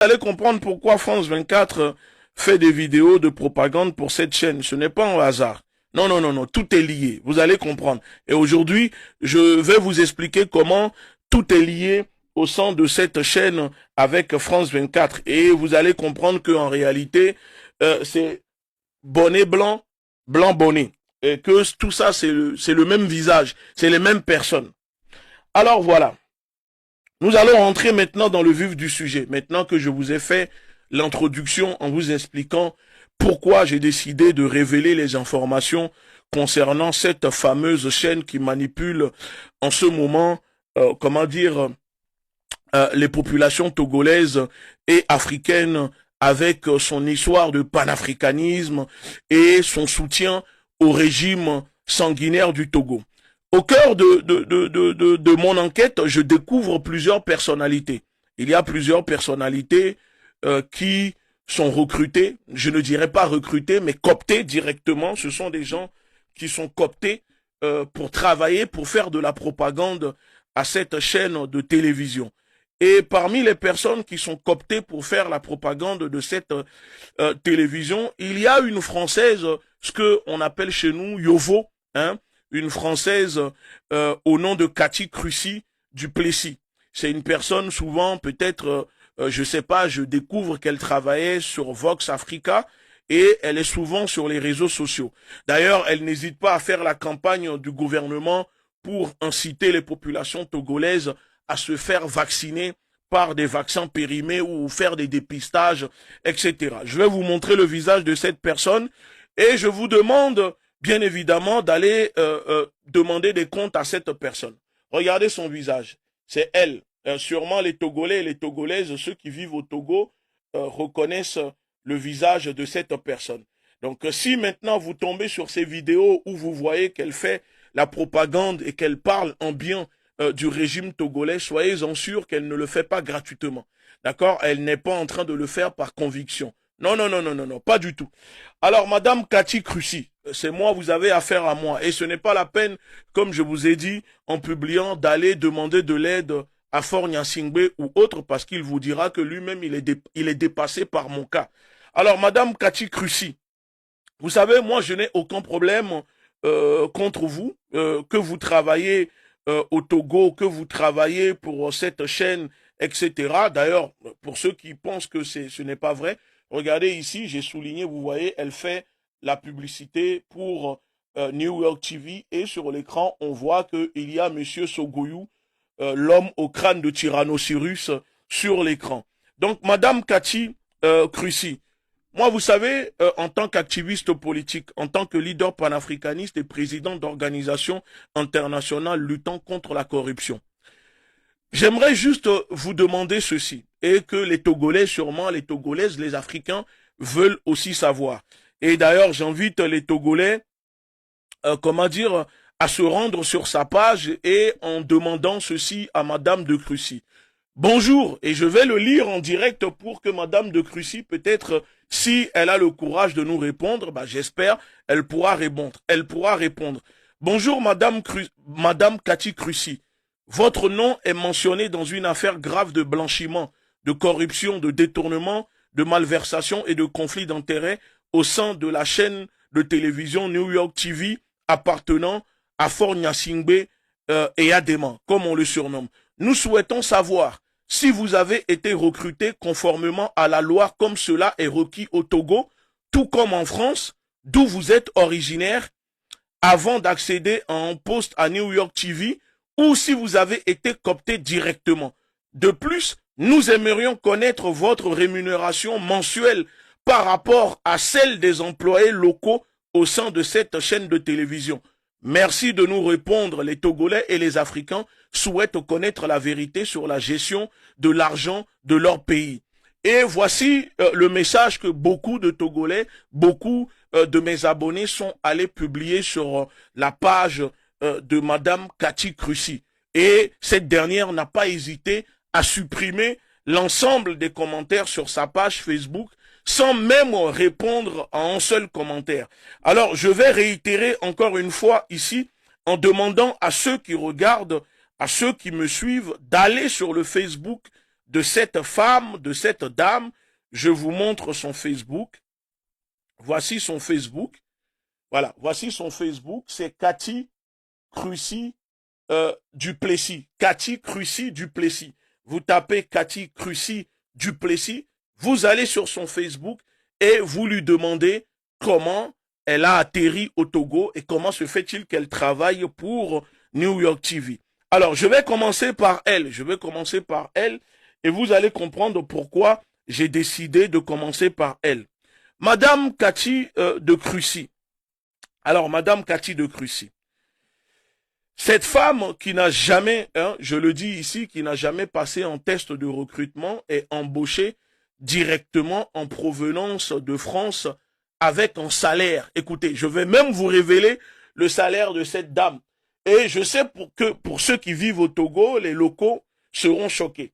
allez comprendre pourquoi France 24 fait des vidéos de propagande pour cette chaîne. Ce n'est pas un hasard. Non, non, non, non, tout est lié. Vous allez comprendre. Et aujourd'hui, je vais vous expliquer comment tout est lié au sein de cette chaîne avec France 24. Et vous allez comprendre qu'en réalité, c'est bonnet blanc, blanc bonnet. Et que tout ça, c'est le même visage, c'est les mêmes personnes. Alors voilà. Nous allons rentrer maintenant dans le vif du sujet. Maintenant que je vous ai fait l'introduction en vous expliquant pourquoi j'ai décidé de révéler les informations concernant cette fameuse chaîne qui manipule en ce moment, les populations togolaises et africaines avec son histoire de panafricanisme et son soutien au régime sanguinaire du Togo. Au cœur de mon enquête, je découvre plusieurs personnalités. Il y a plusieurs personnalités qui sont recrutées, je ne dirais pas recrutées, mais cooptées directement. Ce sont des gens qui sont cooptés pour travailler, pour faire de la propagande à cette chaîne de télévision. Et parmi les personnes qui sont cooptées pour faire la propagande de cette télévision, il y a une Française, ce qu'on appelle chez nous Yovo, hein, une Française au nom de Cathy Crucy du Plessis. C'est une personne souvent, peut-être, je sais pas, je découvre qu'elle travaillait sur Vox Africa et elle est souvent sur les réseaux sociaux. D'ailleurs, elle n'hésite pas à faire la campagne du gouvernement pour inciter les populations togolaises à se faire vacciner par des vaccins périmés ou faire des dépistages, etc. Je vais vous montrer le visage de cette personne et je vous demande bien évidemment d'aller demander des comptes à cette personne. Regardez son visage, c'est elle. Sûrement les Togolais et les Togolaises, ceux qui vivent au Togo, reconnaissent le visage de cette personne. Donc si maintenant vous tombez sur ces vidéos où vous voyez qu'elle fait la propagande et qu'elle parle en bien du régime togolais, soyez-en sûrs qu'elle ne le fait pas gratuitement. D'accord? Elle n'est pas en train de le faire par conviction. Non, non, non, non, non, non, pas du tout. Alors, Madame Cathy Crucy, c'est moi, vous avez affaire à moi. Et ce n'est pas la peine, comme je vous ai dit, en publiant, d'aller demander de l'aide à Faure Gnassingbé ou autre, parce qu'il vous dira que lui-même, il est dépassé par mon cas. Alors, Madame Cathy Crucy, vous savez, moi, je n'ai aucun problème contre vous, que vous travaillez au Togo, que vous travaillez pour cette chaîne, etc. D'ailleurs, pour ceux qui pensent que ce n'est pas vrai, regardez ici, j'ai souligné, vous voyez, elle fait la publicité pour New York TV et sur l'écran, on voit qu'il y a Monsieur Sogoyou, l'homme au crâne de Tyrannosaurus, sur l'écran. Donc, Madame Cathy Crucy, moi, vous savez, en tant qu'activiste politique, en tant que leader panafricaniste et président d'organisations internationales luttant contre la corruption, j'aimerais juste vous demander ceci, et que les Togolais, sûrement les Togolaises, les Africains, veulent aussi savoir. Et d'ailleurs, j'invite les Togolais, à se rendre sur sa page et en demandant ceci à Madame de Crucy. Bonjour, et je vais le lire en direct pour que Madame de Crucy, peut-être, si elle a le courage de nous répondre, j'espère, elle pourra répondre. Elle pourra répondre. Bonjour, Madame Cathy Crucy. Votre nom est mentionné dans une affaire grave de blanchiment, de corruption, de détournement, de malversation et de conflit d'intérêts au sein de la chaîne de télévision New York TV appartenant à Faure Gnassingbé et Adema, comme on le surnomme. Nous souhaitons savoir si vous avez été recruté conformément à la loi comme cela est requis au Togo, tout comme en France, d'où vous êtes originaire, avant d'accéder à un poste à New York TV, ou si vous avez été coopté directement. De plus, nous aimerions connaître votre rémunération mensuelle par rapport à celle des employés locaux au sein de cette chaîne de télévision. Merci de nous répondre. Les Togolais et les Africains souhaitent connaître la vérité sur la gestion de l'argent de leur pays. Et voici le message que beaucoup de Togolais, beaucoup de mes abonnés sont allés publier sur la page de Madame Cathy Crucy. Et cette dernière n'a pas hésité à supprimer l'ensemble des commentaires sur sa page Facebook sans même répondre à un seul commentaire. Alors, je vais réitérer encore une fois ici en demandant à ceux qui regardent, à ceux qui me suivent, d'aller sur le Facebook de cette femme, de cette dame. Je vous montre son Facebook. Voici son Facebook. Voilà, voici son Facebook. C'est Cathy Crucy Duplessis. Cathy Crucy Duplessis. Vous tapez Cathy Crucy Duplessis. Vous allez sur son Facebook et vous lui demandez comment elle a atterri au Togo et comment se fait-il qu'elle travaille pour New York TV. Alors, je vais commencer par elle. Et vous allez comprendre pourquoi j'ai décidé de commencer par elle. Madame Cathy de Crucy. Alors, Madame Cathy de Crucy. Cette femme qui n'a jamais, je le dis ici, qui n'a jamais passé un test de recrutement est embauchée directement en provenance de France avec un salaire. Écoutez, je vais même vous révéler le salaire de cette dame. Et je sais que pour ceux qui vivent au Togo, les locaux seront choqués.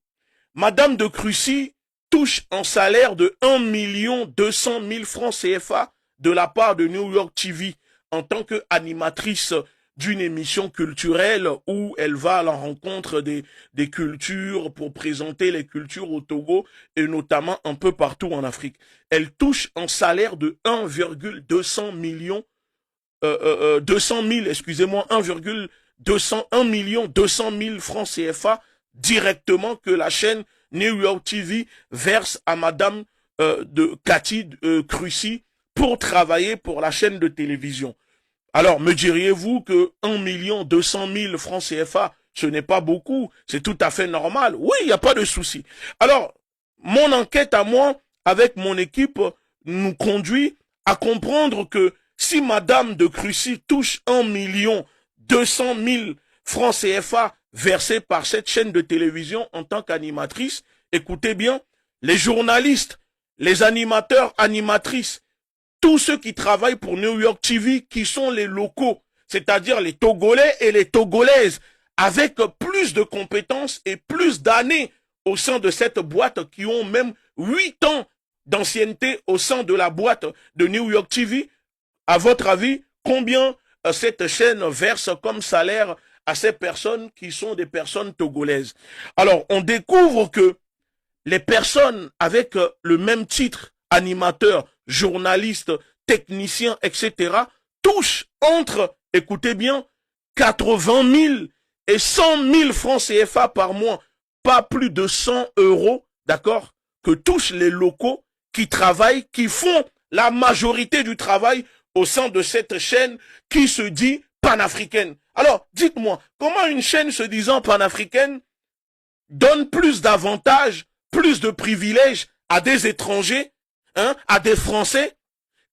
Madame de Crucy touche un salaire de 1 200 000 francs CFA de la part de New York TV en tant qu'animatrice d'une émission culturelle où elle va à la rencontre des cultures pour présenter les cultures au Togo et notamment un peu partout en Afrique. Elle touche un salaire de 1,200 millions 200 000, excusez-moi, 1 million 200 000 francs CFA directement que la chaîne New York TV verse à Madame de Cathy Crucy pour travailler pour la chaîne de télévision. Alors, me diriez-vous que 1 200 000 francs CFA, ce n'est pas beaucoup, c'est tout à fait normal. Oui, il n'y a pas de souci. Alors, mon enquête à moi, avec mon équipe, nous conduit à comprendre que si Madame de Crucy touche 1 200 000 francs CFA versés par cette chaîne de télévision en tant qu'animatrice, écoutez bien, les journalistes, les animateurs, animatrices, tous ceux qui travaillent pour New York TV, qui sont les locaux, c'est-à-dire les Togolais et les Togolaises, avec plus de compétences et plus d'années au sein de cette boîte, qui ont même 8 ans d'ancienneté au sein de la boîte de New York TV, à votre avis, combien cette chaîne verse comme salaire à ces personnes qui sont des personnes togolaises? Alors, on découvre que les personnes avec le même titre, animateur, journaliste, technicien, etc., touchent entre, écoutez bien, 80 000 et 100 000 francs CFA par mois, pas plus de 100 €, d'accord, que touchent les locaux qui travaillent, qui font la majorité du travail au sein de cette chaîne qui se dit panafricaine. Alors, dites-moi, comment une chaîne se disant panafricaine donne plus d'avantages, plus de privilèges à des étrangers, à des Français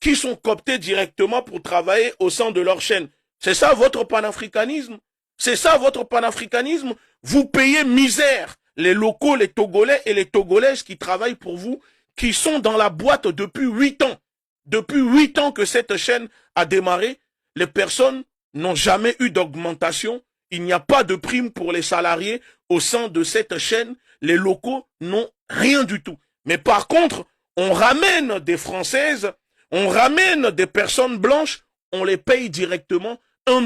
qui sont cooptés directement pour travailler au sein de leur chaîne? C'est ça votre panafricanisme? C'est ça votre panafricanisme? Vous payez misère les locaux, les Togolais et les Togolaises qui travaillent pour vous, qui sont dans la boîte depuis 8 ans. Depuis 8 ans que cette chaîne a démarré, les personnes n'ont jamais eu d'augmentation. Il n'y a pas de prime pour les salariés au sein de cette chaîne. Les locaux n'ont rien du tout. Mais par contre, on ramène des Françaises, on ramène des personnes blanches, on les paye directement 1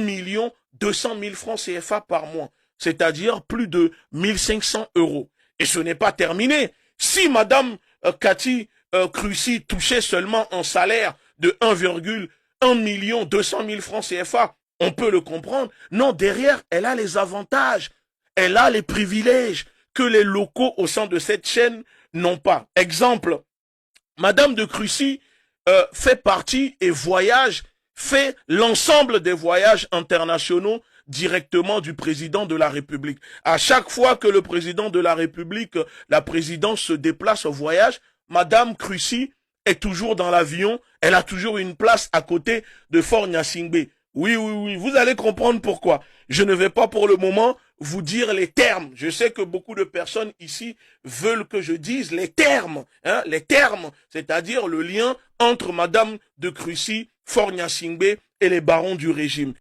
200 000 francs CFA par mois, c'est-à-dire plus de 1 500 €. Et ce n'est pas terminé. Si Madame Cathy Crucy touchait seulement un salaire de 1 200 000 francs CFA, on peut le comprendre. Non, derrière, elle a les avantages, elle a les privilèges que les locaux au sein de cette chaîne n'ont pas. Exemple, Madame de Crucy fait partie et voyage, fait l'ensemble des voyages internationaux directement du président de la République. À chaque fois que le président de la République, la présidence se déplace au voyage, Madame Crucy est toujours dans l'avion, elle a toujours une place à côté de Fort Gnassingbé. Oui, vous allez comprendre pourquoi. Je ne vais pas pour le moment vous dire les termes. Je sais que beaucoup de personnes ici veulent que je dise les termes, les termes, c'est-à-dire le lien entre Madame de Crucy, Fort Gnassingbé et les barons du régime.